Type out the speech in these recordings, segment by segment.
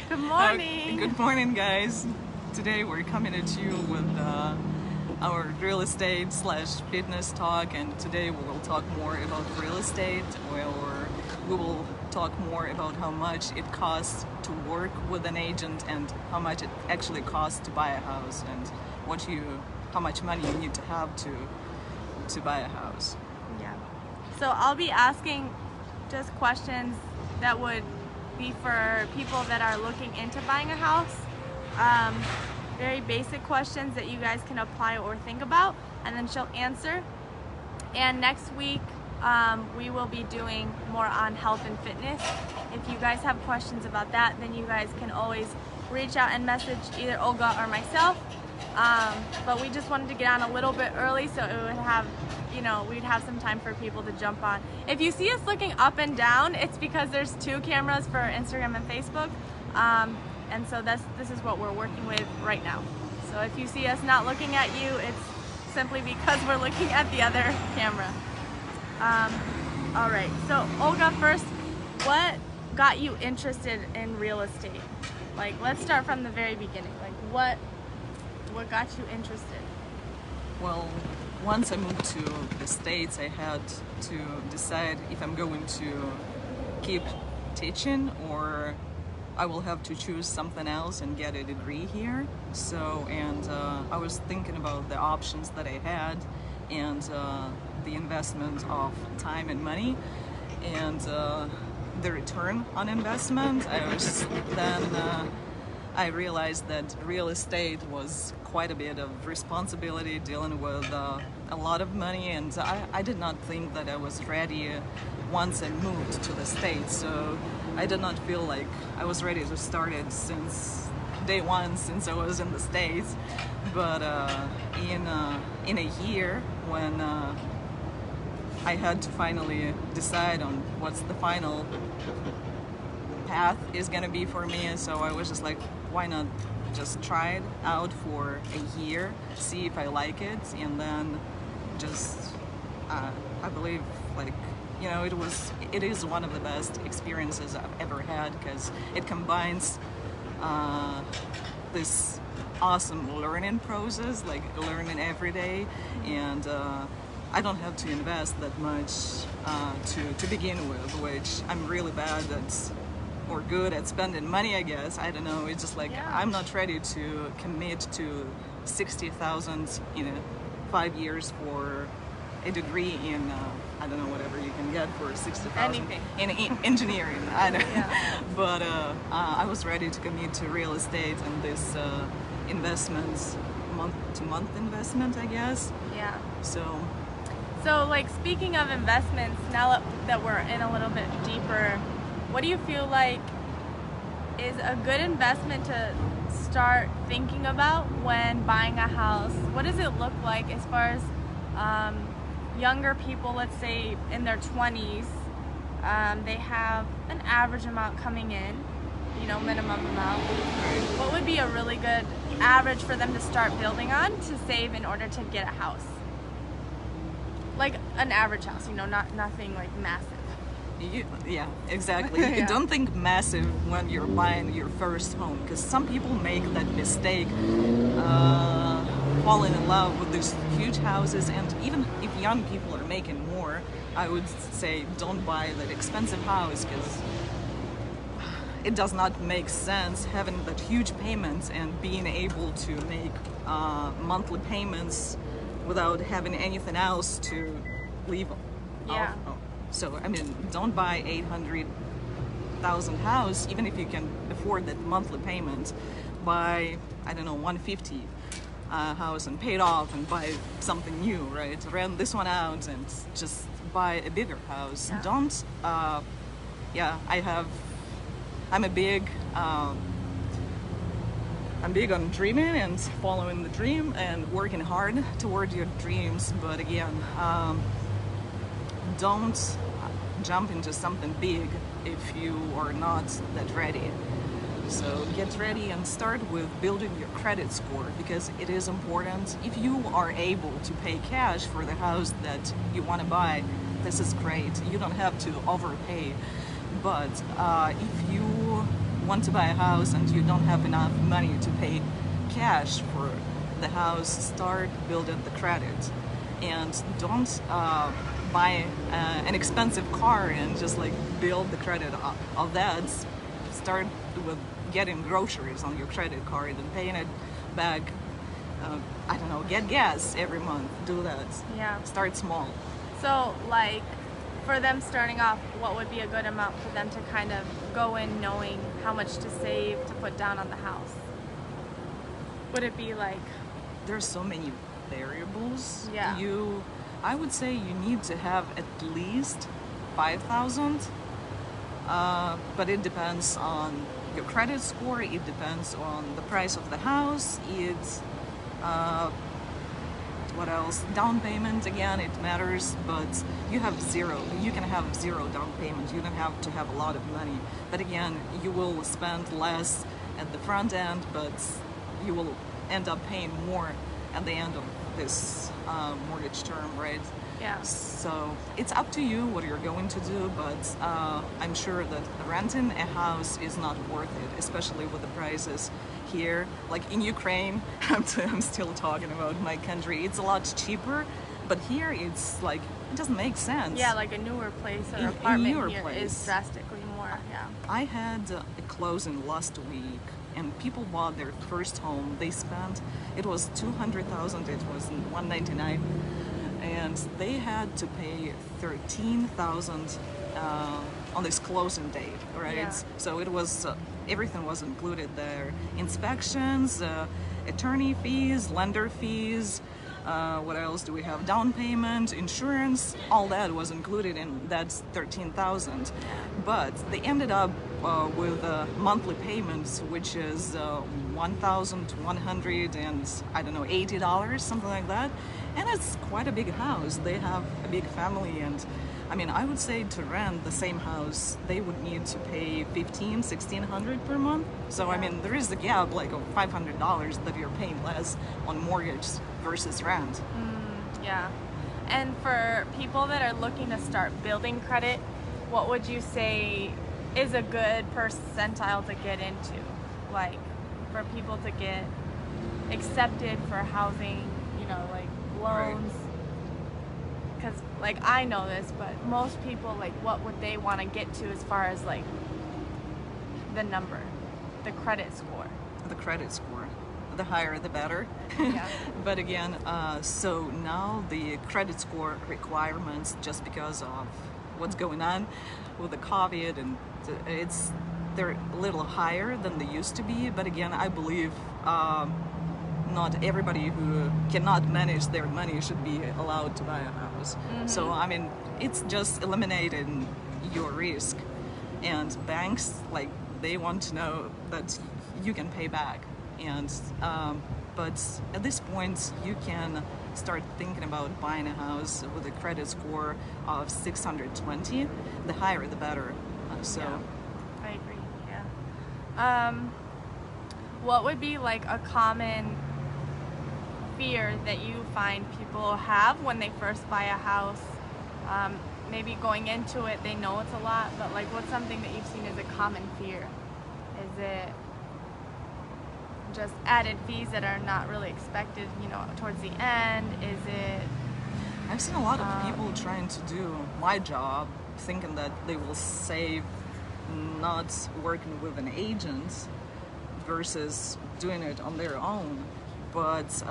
Good morning. Good morning, guys. Today we're coming at you with our real estate slash fitness talk, and today we will talk more about real estate, or we will talk more about how much it costs to work with an agent and how much it actually costs to buy a house, and how much money you need to have to buy a house. Yeah. So I'll be asking just questions that would be for people that are looking into buying a house. Very basic questions that you guys can apply or think about, and then she'll answer. And next week we will be doing more on health and fitness. If you guys have questions about that, then you guys can always reach out and message either Olga or myself. But we just wanted to get on a little bit early so it would have, we'd have some time for people to jump on. If you see us looking up and down, it's because there's 2 cameras for Instagram and Facebook. And so this is what we're working with right now. So if you see us not looking at you, it's simply because we're looking at the other camera. All right, so Olga, first, what got you interested in real estate? Like, let's start from the very beginning. Like, what got you interested? Well, once I moved to the States, I had to decide if I'm going to keep teaching or I will have to choose something else and get a degree here. So, I was thinking about the options that I had and the investment of time and money and the return on investment. I realized that real estate was quite a bit of responsibility, dealing with a lot of money, and I did not think that I was ready once I moved to the States. So I did not feel like I was ready to start it since day one, since I was in the States. But in a year, when I had to finally decide on what's the final path is gonna be for me, so I was just like, why not just try it out for a year, see if I like it, and then just I believe, like, it is one of the best experiences I've ever had, because it combines this awesome learning process, like learning every day, and I don't have to invest that much to begin with, which I'm really bad at, or good at spending money, I guess. I don't know, it's just like, yeah. I'm not ready to commit to 60,000 in 5 years for a degree in I don't know, whatever you can get for 60,000 in engineering. I know. Yeah. But I was ready to commit to real estate and this investments, month-to-month investment, I guess. Yeah. So like, speaking of investments, now that we're in a little bit deeper, what do you feel like is a good investment to start thinking about when buying a house? What does it look like as far as younger people, let's say in their 20s, they have an average amount coming in, minimum amount. What would be a really good average for them to start building on to save in order to get a house? Like an average house, nothing like massive. yeah, exactly. Yeah. You don't think massive when you're buying your first home, because some people make that mistake, falling in love with these huge houses, and even if young people are making more, I would say don't buy that expensive house, because it does not make sense having that huge payments and being able to make monthly payments without having anything else to live Yeah. off. So, I mean, don't buy 800,000 house, even if you can afford that monthly payment. Buy, I don't know, 150 house and pay it off and buy something new, right? Rent this one out and just buy a bigger house. Yeah. Don't, I'm big on dreaming and following the dream and working hard toward your dreams, but again, don't jump into something big if you are not that ready. So get ready and start with building your credit score, because it is important. If you are able to pay cash for the house that you want to buy, this is great. You don't have to overpay. But if you want to buy a house and you don't have enough money to pay cash for the house, start building the credit. And don't buy an expensive car and just like build the credit of that. Start with getting groceries on your credit card and paying it back. I don't know, get gas every month. Do that. Yeah. Start small. So, like, for them starting off, what would be a good amount for them to kind of go in knowing how much to save to put down on the house? Would it be like... There's so many variables. Yeah. I would say you need to have at least 5,000, but it depends on your credit score, it depends on the price of the house, it's what else? Down payment, again, it matters, but you can have zero down payment. You don't have to have a lot of money. But again, you will spend less at the front end, but you will end up paying more at the end of this mortgage term, right? Yeah. So it's up to you what you're going to do, but I'm sure that renting a house is not worth it, especially with the prices here. Like in Ukraine, I'm still talking about my country, it's a lot cheaper, but here it's like, it doesn't make sense. Yeah, like a newer place or apartment here is drastically more, yeah. I had a closing last week, and people bought their first home. They spent, it was $200,000, it was $199, and they had to pay $13,000 on this closing date, right? Yeah. So it was everything was included there: inspections, attorney fees, lender fees. What else do we have? Down payment, insurance, all that was included in that $13,000. But they ended up with monthly payments, which is $1,100 and I don't know, $80, something like that. And it's quite a big house. They have a big family, and I mean, I would say to rent the same house, they would need to pay $1,600 per month. So I mean, there is a gap like of $500 that you're paying less on mortgage versus rent. Yeah. And for people that are looking to start building credit, what would you say is a good percentile to get into? Like, for people to get accepted for housing, you know, like loans? Because, like, I know this, but most people, like, what would they want to get to as far as, like, the number, the credit score? The credit score. The higher, the better. Yeah. But again, so now the credit score requirements, just because of what's going on with the COVID, and they're a little higher than they used to be. But again, I believe not everybody who cannot manage their money should be allowed to buy a house. So I mean, it's just eliminating your risk, and banks, like, they want to know that you can pay back. And but at this point, you can start thinking about buying a house with a credit score of 620. The higher, the better. Yeah, I agree. Yeah. What would be like a common fear that you find people have when they first buy a house? Maybe going into it, they know it's a lot, but like, what's something that you've seen as a common fear? Is it just added fees that are not really expected, you know, towards the end? Is it... I've seen a lot of people trying to do my job, thinking that they will save not working with an agent versus doing it on their own. But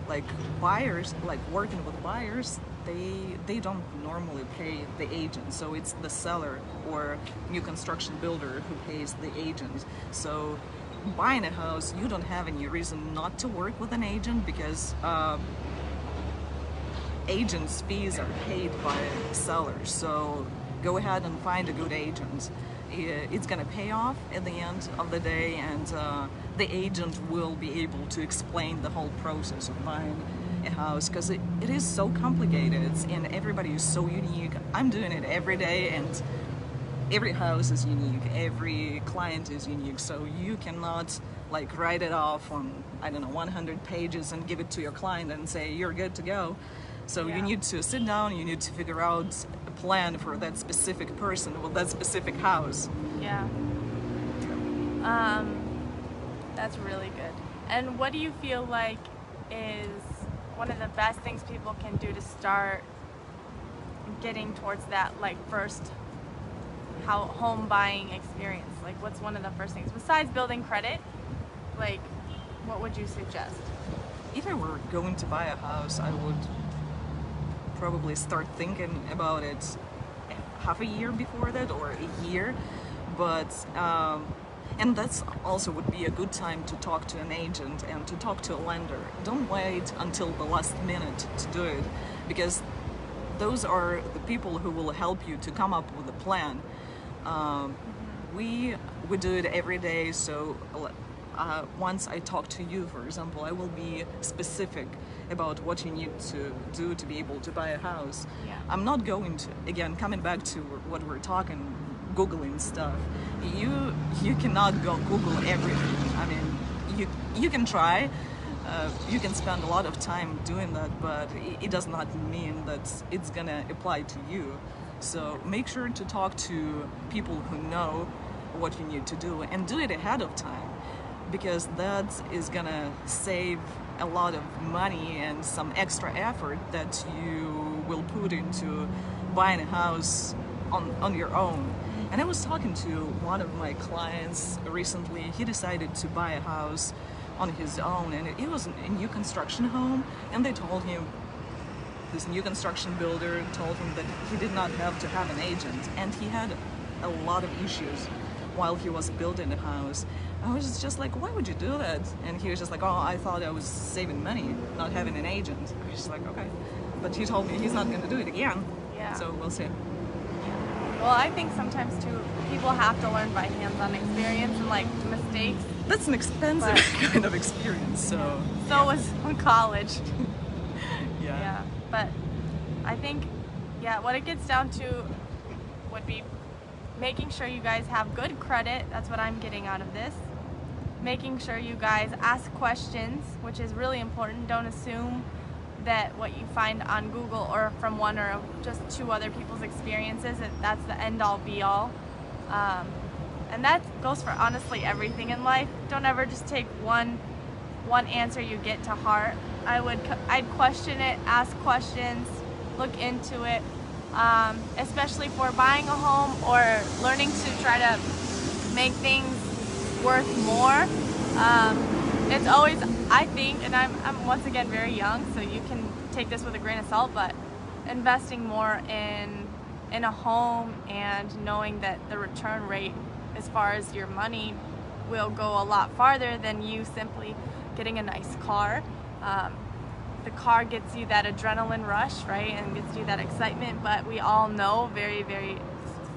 like buyers, like working with buyers, they don't normally pay the agent. So it's the seller or new construction builder who pays the agent. So buying a house, you don't have any reason not to work with an agent, because agents' fees are paid by sellers. So go ahead and find a good agent. It's gonna pay off at the end of the day, and the agent will be able to explain the whole process of buying a house, because it is so complicated and everybody is so unique. I'm doing it every day, and every house is unique, every client is unique, so you cannot like write it off on, I don't know, 100 pages and give it to your client and say you're good to go. So you need to sit down, you need to figure out a plan for that specific person with that specific house. Yeah. Um, that's really good. And what do you feel like is one of the best things people can do to start getting towards that like first home buying experience? Like what's one of the first things besides building credit? Like what would you suggest? If I were going to buy a house, I would probably start thinking about it half a year before that or a year. But and that's also would be a good time to talk to an agent and to talk to a lender. Don't wait until the last minute to do it, because those are the people who will help you to come up with a plan. We do it every day, so once I talk to you, for example, I will be specific about what you need to do to be able to buy a house. Yeah. I'm not going to, again, coming back to what we're talking, Googling stuff. You cannot go Google everything. I mean, you can try, you can spend a lot of time doing that, but it does not mean that it's gonna apply to you. So make sure to talk to people who know what you need to do and do it ahead of time, because that is gonna save a lot of money and some extra effort that you will put into buying a house on your own. And I was talking to one of my clients recently. He decided to buy a house on his own, and it was a new construction home, and they told him, this new construction builder told him that he did not have to have an agent, and he had a lot of issues while he was building the house. I was just like, why would you do that? And he was just like, oh, I thought I was saving money not having an agent. I was just like, okay. But he told me he's not going to do it again. Yeah. So we'll see. Well, I think sometimes too, people have to learn by hands-on experience and like mistakes. That's an expensive kind of experience, so. So was college. Yeah. Yeah. But I think, what it gets down to would be making sure you guys have good credit. That's what I'm getting out of this. Making sure you guys ask questions, which is really important. Don't assume that what you find on Google or from one or just two other people's experiences, that's the end-all be-all. And that goes for honestly everything in life. Don't ever just take one answer you get to heart. I'd question it, ask questions, look into it, especially for buying a home or learning to try to make things worth more. It's always, I think, and I'm once again very young, so you can take this with a grain of salt, but investing more in a home and knowing that the return rate as far as your money will go a lot farther than you simply getting a nice car. The car gets you that adrenaline rush, right, and gets you that excitement, but we all know, very, very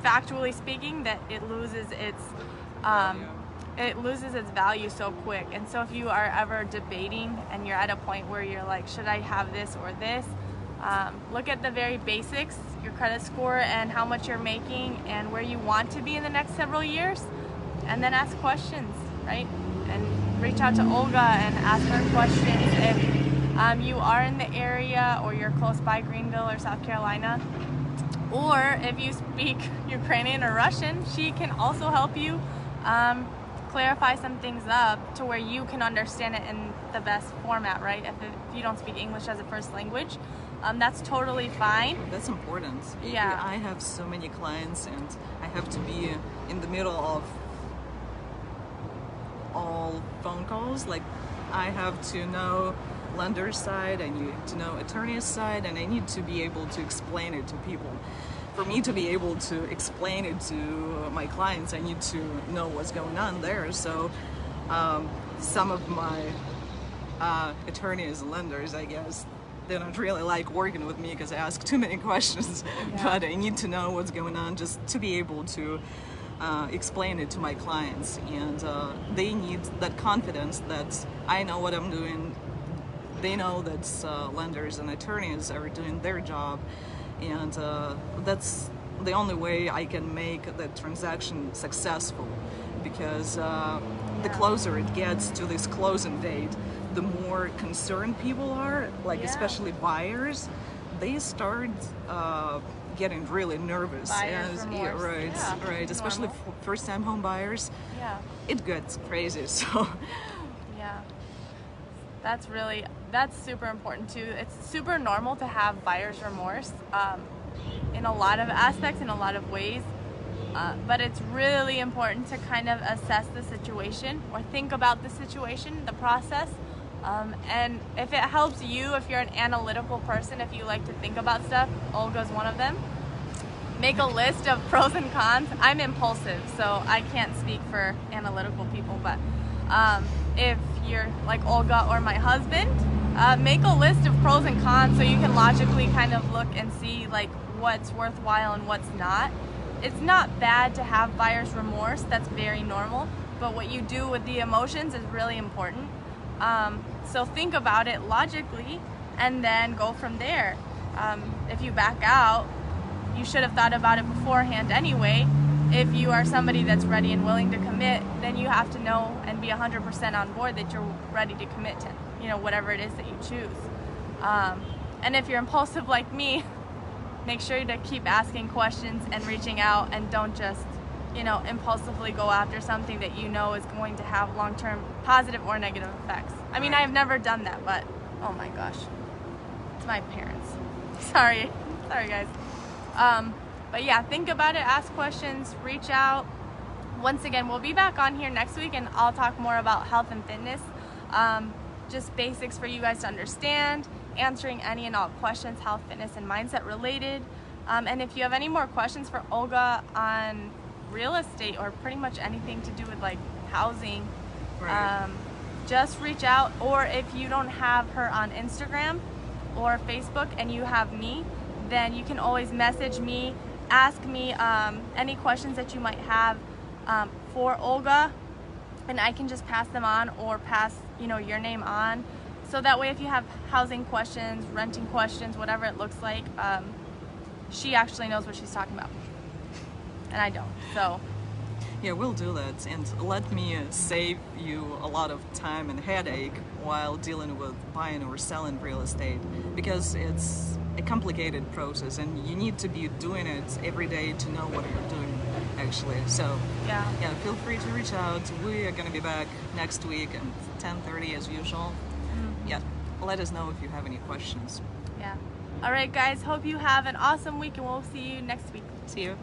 factually speaking, that it loses its value so quick. And so if you are ever debating and you're at a point where you're like, should I have this or this, look at the very basics, your credit score and how much you're making and where you want to be in the next several years, and then ask questions, right? And reach out to Olga and ask her questions. If you are in the area or you're close by Greenville or South Carolina, or if you speak Ukrainian or Russian, she can also help you clarify some things up to where you can understand it in the best format, right? If you don't speak English as a first language, that's totally fine. That's important. Yeah. I have so many clients and I have to be in the middle of all phone calls. Like, I have to know lender's side, I need to know attorney's side, and I need to be able to explain it to people. For me to be able to explain it to my clients, I need to know what's going on there. So some of my attorneys and lenders, I guess, they don't really like working with me because I ask too many questions. Yeah. But I need to know what's going on just to be able to explain it to my clients. And they need that confidence that I know what I'm doing. They know that lenders and attorneys are doing their job. And that's the only way I can make the transaction successful, because the closer it gets to this closing date, the more concerned people are, like especially buyers, they start getting really nervous. Buyer's Yeah, remorse. right, Yeah, right. it's Especially normal. for first-time home buyers, Yeah. it gets crazy. So Yeah. That's super important too. It's super normal to have buyer's remorse in a lot of aspects, in a lot of ways. But it's really important to kind of assess the situation or think about the situation, the process. And if it helps you, if you're an analytical person, if you like to think about stuff, Olga's one of them. Make a list of pros and cons. I'm impulsive, so I can't speak for analytical people, but if you're like Olga or my husband, make a list of pros and cons so you can logically kind of look and see like what's worthwhile and what's not. It's not bad to have buyer's remorse. That's very normal, but what you do with the emotions is really important. So think about it logically and then go from there. If you back out, you should have thought about it beforehand anyway. If you are somebody that's ready and willing to commit, then you have to know and be 100% on board that you're ready to commit to, whatever it is that you choose. And if you're impulsive like me, make sure to keep asking questions and reaching out, and don't just, impulsively go after something that you know is going to have long-term positive or negative effects. I mean, Right. I've never done that, but oh my gosh, it's my parents. Sorry guys. But yeah, think about it, ask questions, reach out. Once again, we'll be back on here next week and I'll talk more about health and fitness. Just basics for you guys to understand, answering any and all questions, health, fitness, and mindset related. And if you have any more questions for Olga on real estate or pretty much anything to do with like housing, Right. just reach out. Or if you don't have her on Instagram or Facebook and you have me, then you can always message me, ask me any questions that you might have for Olga, and I can just pass them on or pass your name on. So that way if you have housing questions, renting questions, whatever it looks like, she actually knows what she's talking about. And I don't. So Yeah, we'll do that, and let me save you a lot of time and headache while dealing with buying or selling real estate, because it's a complicated process and you need to be doing it every day to know what you're doing actually. So yeah. feel free to reach out. We are going to be back next week at 10:30 as usual. Yeah, let us know if you have any questions. Yeah. All right, guys. Hope you have an awesome week, and we'll see you next week. See you.